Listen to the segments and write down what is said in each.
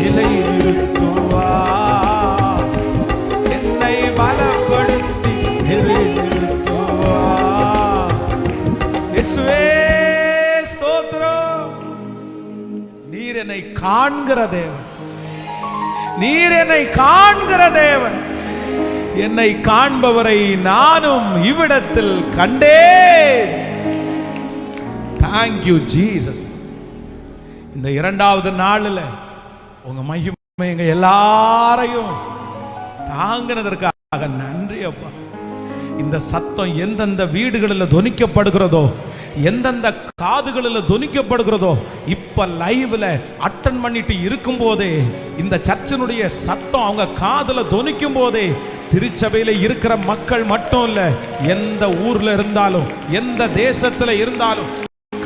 நிலைநிறுத்துவார். என்னை பலப்படுத்தி நிலைநிறுத்துவார். இயேசுவே ஸ்தோத்திரம். நீர் என்னை காண்கிற தேவன், நீர் என்னை காண்கிற தேவன். என்னை காண்பவரை நானும் இவ்விடத்தில் கண்டேன். Thank you Jesus. இந்த இரண்டாவது நாளில் உங்க மகிமை எங்க எல்லாரையும் தாங்கினதற்காக நன்றி அப்பா. இந்த சத்தம் எந்தெந்த வீடுகளில் துணிக்கப்படுகிறதோ, எந்தெந்த காதுகளில் துணிக்கப்படுகிறதோ, இப்ப லைவ்ல அட்டன் பண்ணிட்டு இருக்கும் போதே இந்த சர்ச்சினுடைய சத்தம் அவங்க காதுல துணிக்கும் போதே திருச்சபையில இருக்கிற மக்கள் மட்டும் இல்ல, எந்த ஊர்ல இருந்தாலும் எந்த தேசத்துல இருந்தாலும்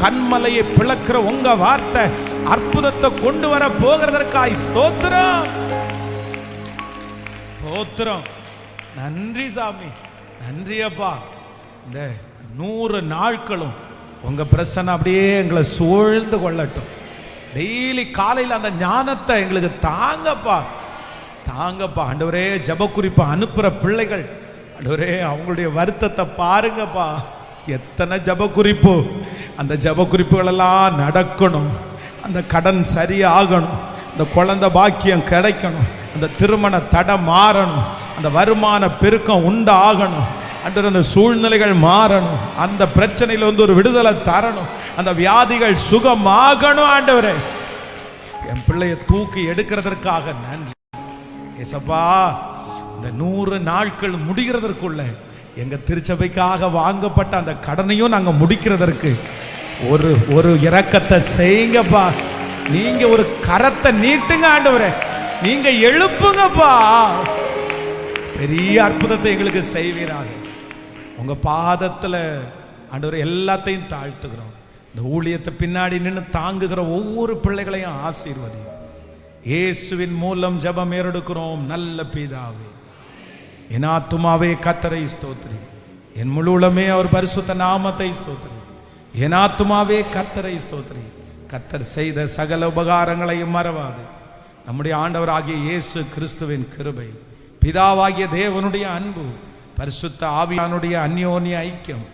கண்மலையை பிளக்கிற உங்க வார்த்தை அற்புதத்தை கொண்டு வர போகிறதற்காய் ஸ்தோத்திரம், ஸ்தோத்திரம். நன்றி சாமி, நன்றி அப்பா. இந்த 100 நாட்களும் உங்க பிரசன்னம் அப்படியே எங்களை சூழ்ந்து கொள்ளட்டும். டெய்லி காலையில் அந்த ஞானத்தை எங்களுக்கு தாங்கப்பா, தாங்கப்பா. ஆண்டவரே, ஜெப குறிப்பை அனுப்புற பிள்ளைகள் ஆண்டவரே அவங்களுடைய வருத்தத்தை பாருங்கப்பா. எத்தனை ஜெப குறிப்பு, அந்த ஜெப குறிப்புகள் எல்லாம் நடக்கணும். அந்த கடன் சரியாகணும், அந்த குழந்தை பாக்கியம் கிடைக்கணும், அந்த திருமண தடை மாறணும், அந்த வருமான பெருக்கம் உண்டாகணும், அந்த சூழ்நிலைகள் மாறணும், அந்த பிரச்சனையில ஒரு விடுதலை தரணும், அந்த வியாதிகள் சுகமாகணும். ஆண்டவரே, என் பிள்ளைய தூக்கி எடுக்கிறதற்காக நன்றி ஏசப்பா. இந்த 100 நாட்கள் முடிகிறதற்குள்ள எங்க திருச்சபைக்காக வாங்கப்பட்ட அந்த கடனையும் நாங்க முடிக்கிறதற்கு ஒரு இரக்கத்தை செய்யுங்கப்பா. நீங்க ஒரு கரத்தை நீட்டுங்க ஆண்டவரே, நீங்க எழுப்புங்கப்பா. பெரிய அற்புதத்தை எங்களுக்கு செய்வீராக. உங்க பாதத்துல ஆண்டவரே எல்லாத்தையும் தாழ்த்துகிறோம். இந்த ஊழியத்தை பின்னாடி நின்று தாங்குகிற ஒவ்வொரு பிள்ளைகளையும் ஆசீர்வதி. இயேசுவின் மூலம் ஜெபம் ஏறெடுக்கிறோம் நல்ல பிதாவே. என் ஆத்துமாவே கர்த்தரை ஸ்தோத்திரி, என் முழுவதுமே அவர் பரிசுத்த நாமத்தை ஸ்தோத்திரி. என் ஆத்துமாவே கர்த்தரை ஸ்தோத்திரி. கர்த்தர் செய்த சகல உபகாரங்களையும் மறவாது. நம்முடைய ஆண்டவராகிய இயேசு கிறிஸ்துவின் கிருபை, பிதாவாகிய தேவனுடைய அன்பு, பரிசுத்த ஆவியானுடைய அந்யோன்ய ஐக்கியம்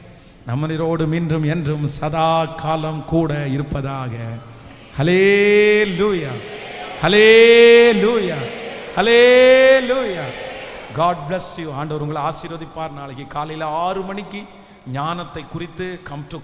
நம்மனோடும் இன்றும் என்றும் சதா காலம் கூட இருப்பதாக. ஹல்லேலூயா, ஹல்லேலூயா, ஹல்லேலூயா. God bless you. ஆண்டவர் உங்களை ஆசீர்வதிப்பார். நாளைக்கு காலையில் 6 மணிக்கு ஞானத்தை குறித்து கம் டு